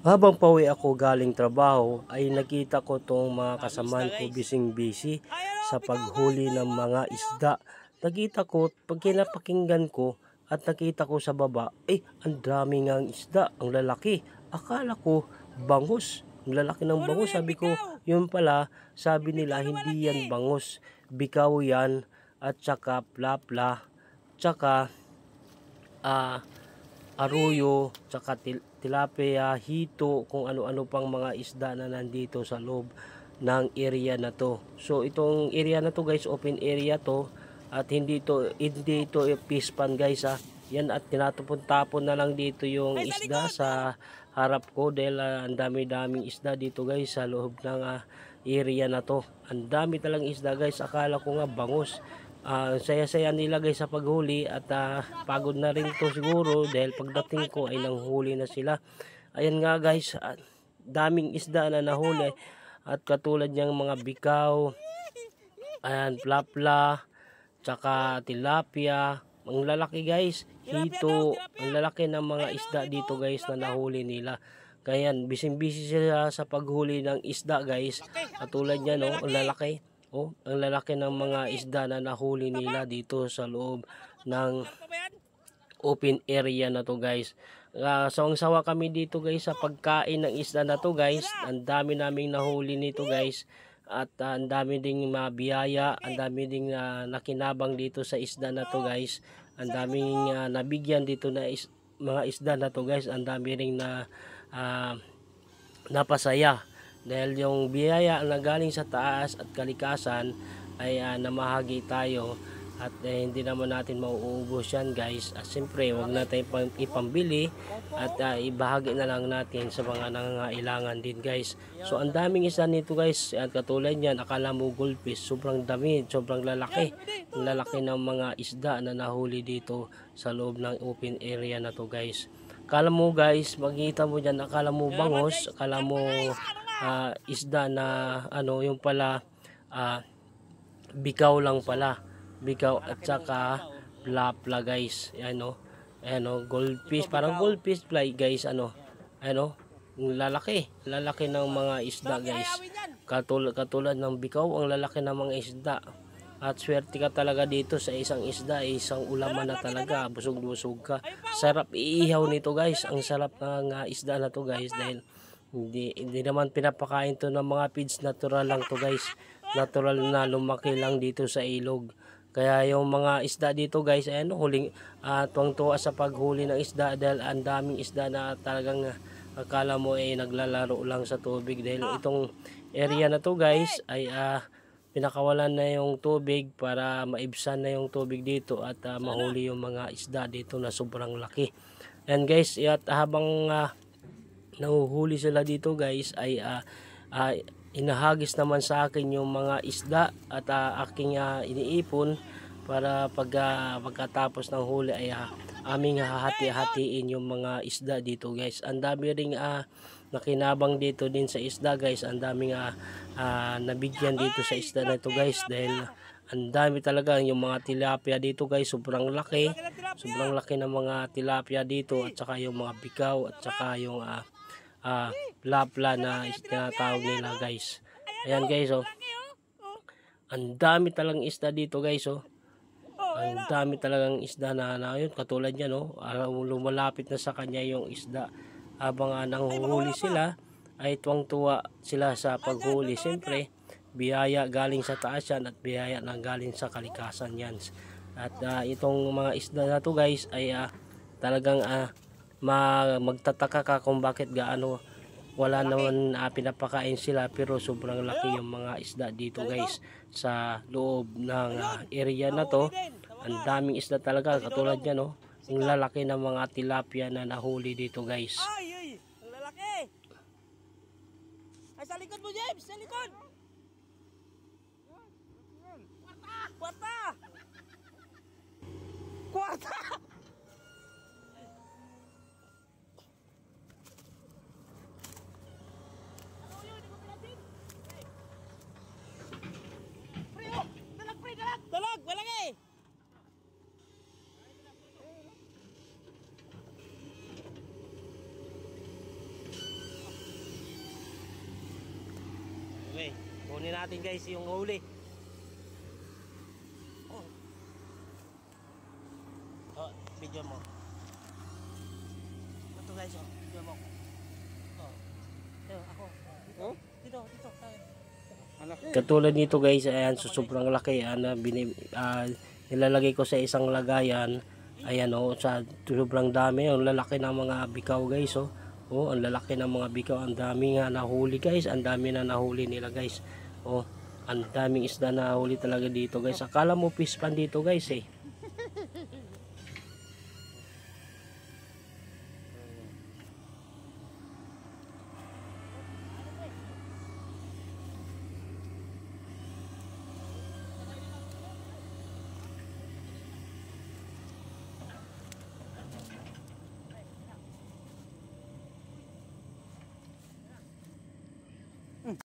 Habang pauwi ako galing trabaho ay nakita ko tong mga kasamaan ko bising-busy sa paghuli ng mga isda. Nakita ko, pag kinapakinggan ko at nakita ko sa baba, ang dami ngang isda, ang lalaki. Akala ko bangus, ang lalaki ng bangus. Sabi ko, yun pala, sabi nila hindi yan bangus, bikaw yan at saka plapla, tsaka aruyo, tsaka tilapia, hito, kung ano-ano pang mga isda na nandito sa loob ng area na to. So itong area na to guys, open area to at hindi ito fish pan guys ha. Yan at tinatapon-tapon na lang dito yung isda sa harap ko dahil ang dami-daming isda dito guys sa loob ng area na to. Ang dami talang isda guys, akala ko nga bangus. Saya-saya nila guys sa paghuli at pagod na rin to siguro dahil pagdating ko ay nanghuli na sila. Ayan nga guys, daming isda na nahuli at katulad niyang mga bikaw, ayan, plapla, tsaka tilapia, ang lalaki guys, hito, ang lalaki ng mga isda dito guys na nahuli nila. Kaya bising-busy sila sa paghuli ng isda guys, katulad niya no, ang lalaki. Ang lalaki ng mga isda na nahuli nila dito sa loob ng open area na to guys. Sawang-sawa kami dito guys sa pagkain ng isda na to guys. Ang dami naming nahuli nito guys. At ang dami ding mabiyaya, ang dami ding nakinabang dito sa isda na to guys. Ang daming nabigyan dito na mga isda na to guys. Ang dami ring napasaya. Dahil yung biyaya na galing sa taas at kalikasan ay namahagi tayo at hindi naman natin mauubos yan guys. At siyempre huwag natin ipambili at ibahagi na lang natin sa mga nangangailangan din guys. So ang daming isa nito guys at katulad yan, akala mo goldfish, sobrang dami, sobrang lalaki. Ang lalaki ng mga isda na nahuli dito sa loob ng open area na to guys. Akala mo guys, makikita mo dyan, akala mo bangos, akala mo isda na yung pala bikaw lang pala, bikaw at saka plapla guys. Goldfish, parang goldfish fly guys, lalaki ng mga isda guys, katulad ng bikaw, ang lalaki ng mga isda. At swerte ka talaga dito sa isang isda, isang ulaman na talaga, busog-busog ka. Sarap iihaw nito guys, ang sarap ng isda na to guys dahil hindi naman pinapakain to ng mga feeds, natural lang to guys, natural na lumaki lang dito sa ilog. Kaya yung mga isda dito guys, huling tuwang-tuwa sa paghuli ng isda dahil ang daming isda na talagang akala mo naglalaro lang sa tubig dahil itong area na to guys ay pinakawalan na yung tubig para maibsan na yung tubig dito at mahuli yung mga isda dito na sobrang laki. And guys, at habang nahuhuli sila dito guys ay inahagis naman sa akin yung mga isda at aking iniipon para pagkatapos ng huli ay aming hahati-hatiin yung mga isda dito guys. Ang dami ring nakinabang dito din sa isda guys, ang daming nabigyan dito sa isda na ito guys dahil ang dami talaga yung mga tilapia dito guys, sobrang laki ng mga tilapia dito at saka yung mga bikaw at saka yung plapla na tinatawag nila guys. Ayan guys, ang dami talagang isda dito guys, ang dami talagang isda na yun, katulad niya lumalapit na sa kanya yung isda. Habang nanguhuli sila ay tuwang-tuwa sila sa paghuli. Siyempre biyaya galing sa taas yan at biyaya na galing sa kalikasan yan. At itong mga isda na to guys ay talagang magtataka ka kung bakit gaano wala naman pinapakain sila, pero sobrang laki yung mga isda dito guys sa loob ng area na to. Ang daming isda talaga, katulad niya ang lalaki ng mga tilapia na nahuli dito guys. Ay, ang lalaki. Ay, sa likod mo James, sa likod. Kwarta. Kwarta. Dalag, malaki. Kunin natin guys yung huli. Oh, video mo. Ito guys, oh, video mo. Oh. Ito, ako. Oh? Dito, tayo. Malaki. Katulad nito guys, ayan, so sobrang laki. Nilalagay ko sa isang lagayan. Ayan o, sa sobrang dami. Ang lalaki ng mga bikaw guys. Oh, ang lalaki ng mga bikaw. Ang dami nga nahuli guys. Ang dami na nahuli nila guys. Oh, ang daming isda na nahuli talaga dito guys. Akala mo fish pan dito guys eh.